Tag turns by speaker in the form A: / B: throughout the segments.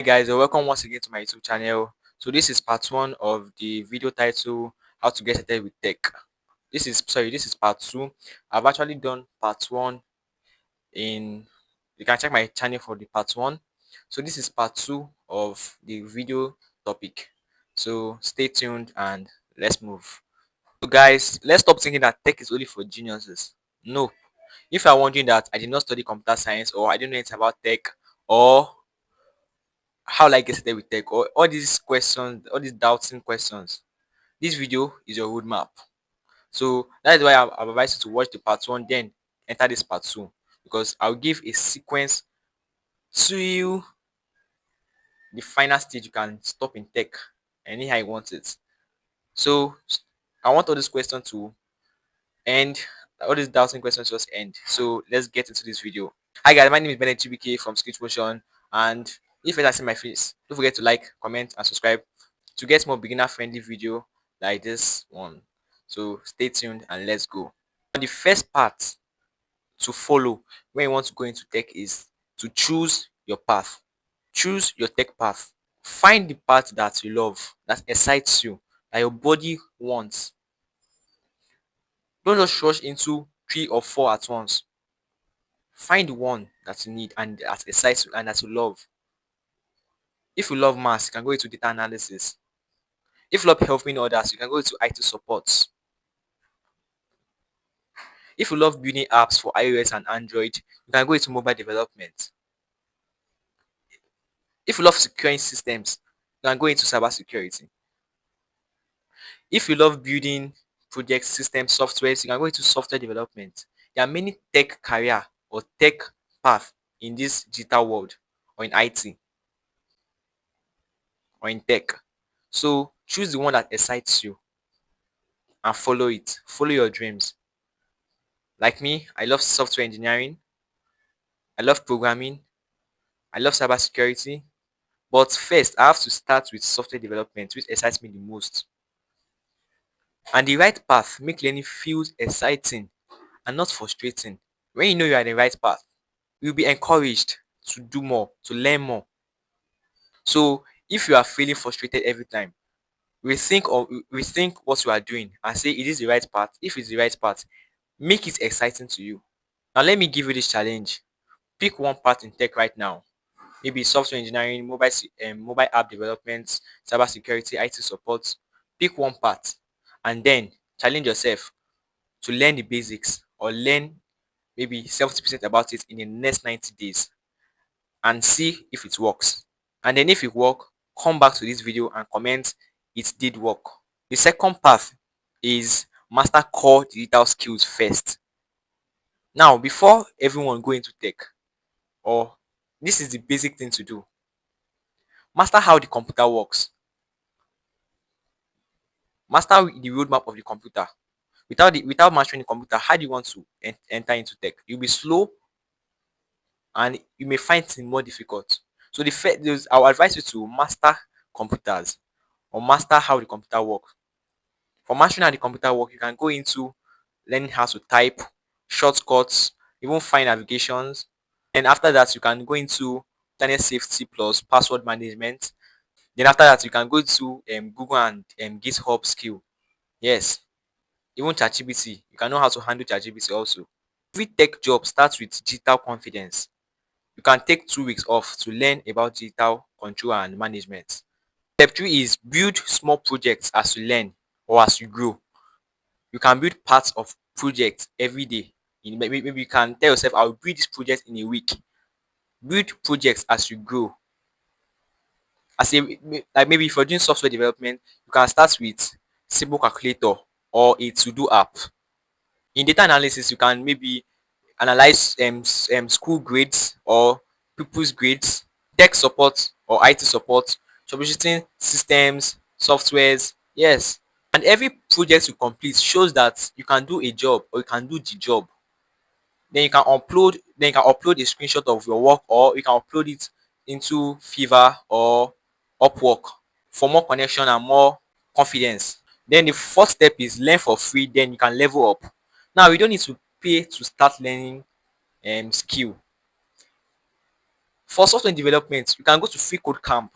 A: Hey guys, welcome once again to my YouTube channel. So this is part one of the video title how to get started with tech. This is part two. I've actually done part one in you can check my channel for the part one. So this is part two of the video topic. So stay tuned and let's move. So guys, let's stop thinking that tech is only for geniuses. No. If you're wondering that I did not study computer science or I don't know anything about tech or how will I get started with tech or all these questions, all these doubting questions, this video is your roadmap. So that is why I've advised you to watch the part one, then enter this part two, because I'll give a sequence to you, the final stage you can stop in tech anyhow you want it. So I want all these questions to end, all these doubting questions just end. So let's get into this video. Hi guys, my name is Bennett GBK from Scich Motion, and if you like see my face, don't forget to like, comment, and subscribe to get more beginner friendly video like this one. So stay tuned and let's go. And the first part to follow when you want to go into tech is to choose your path. Choose your tech path. Find the path that you love, that excites you, that your body wants. Don't just rush into three or four at once. Find the one that you need and that excites you and that you love. If you love maths, you can go into data analysis. If you love helping others, you can go into IT support. If you love building apps for iOS and Android, you can go into mobile development. If you love securing systems, you can go into cybersecurity. If you love building project systems, softwares, you can go into software development. There are many tech career or tech path in this digital world or in IT or in tech. So choose the one that excites you and follow it. Follow your dreams. Like me, I love software engineering. I love programming. I love cybersecurity. But first, I have to start with software development, which excites me the most. And the right path make learning feels exciting and not frustrating. When you know you are in the right path, you'll be encouraged to do more, to learn more. So if you are feeling frustrated every time, rethink what you are doing and say it is the right path. If it's the right path, make it exciting to you. Now let me give you this challenge. Pick one path in tech right now. Maybe software engineering, mobile app development, cybersecurity, IT support. Pick one part and then challenge yourself to learn the basics or learn maybe 70% about it in the next 90 days and see if it works. And then if it work, come back to this video and comment it did work. The second path is master core digital skills first. Now, before everyone go into tech, or this is the basic thing to do. Master how the computer works. Master the roadmap of the computer. Without mastering the computer, how do you want to enter into tech? You'll be slow and you may find things more difficult. So I'll advise you to master computers or master how the computer works. For mastering how the computer works, you can go into learning how to type, shortcuts, even find navigations. And after that, you can go into internet safety plus password management. Then after that, you can go to Google and GitHub skill. Yes, even ChatGPT. You can know how to handle ChatGPT also. Every tech job starts with digital confidence. You can take 2 weeks off to learn about digital control and management. Step 3 is build small projects as you learn or as you grow. You can build parts of projects every day. Maybe you can tell yourself, I'll build this project in a week. Build projects as you grow. Like maybe if you're doing software development, you can start with simple calculator or a to-do app. In data analysis, you can maybe analyze school grades or pupils grades, tech support or IT support, troubleshooting systems, softwares. Yes. And every project you complete shows that you can do a job or you can do the job. Then you can upload a screenshot of your work or you can upload it into Fiverr or Upwork for more connection and more confidence. Then the fourth step is learn for free, then you can level up. Now you don't need to pay to start learning skill. For software development, you can go to free code camp.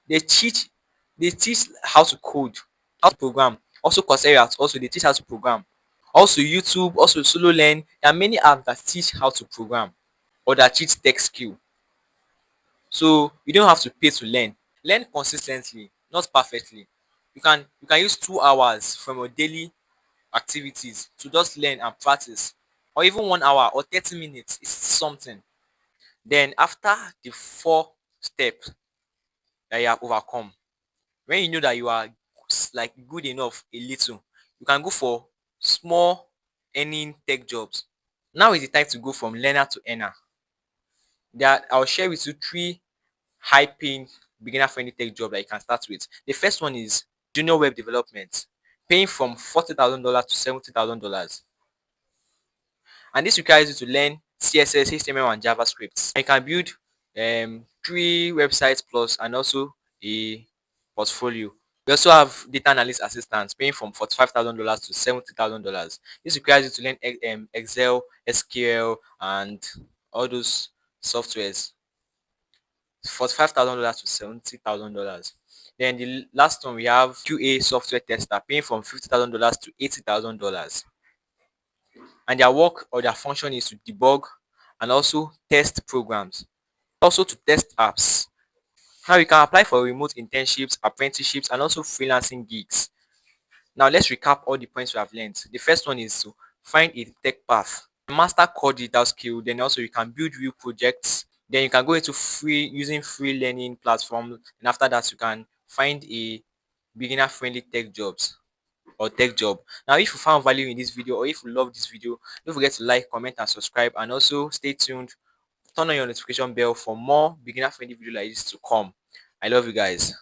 A: They teach they teach how to code, how to program. Also Coursera, also they teach how to program. Also YouTube, also solo learn. There are many apps that teach how to program or that teach tech skill. So you don't have to pay to learn. Learn consistently, not perfectly. You can use 2 hours from your daily activities to just learn and practice, or even 1 hour or 30 minutes is something. Then after the 4 steps that you have overcome, when you know that you are like good enough a little, you can go for small earning tech jobs. Now is the time to go from learner to earner. That I'll share with you 3 high paying beginner friendly tech job that you can start with. The first one is junior web development, paying from $40,000 to $70,000. And this requires you to learn CSS, HTML, and JavaScript. And you can build 3 websites plus and also a portfolio. We also have data analyst assistants paying from $45,000 to $70,000. This requires you to learn Excel, SQL, and all those softwares. $45,000 to $70,000. Then the last one we have QA software tester paying from $50,000 to $80,000. And their work or their function is to debug and also test programs, also to test apps. Now you can apply for remote internships, apprenticeships, and also freelancing gigs. Now let's recap all the points we have learned. The first one is to find a tech path, master core digital skill. Then also you can build real projects. Then you can go into free learning platform, and after that you can find a beginner friendly tech jobs or tech job. Now if you found value in this video or if you love this video, don't forget to like, comment, and subscribe, and also stay tuned. Turn on your notification bell for more beginner friendly video like this to come. I love you guys.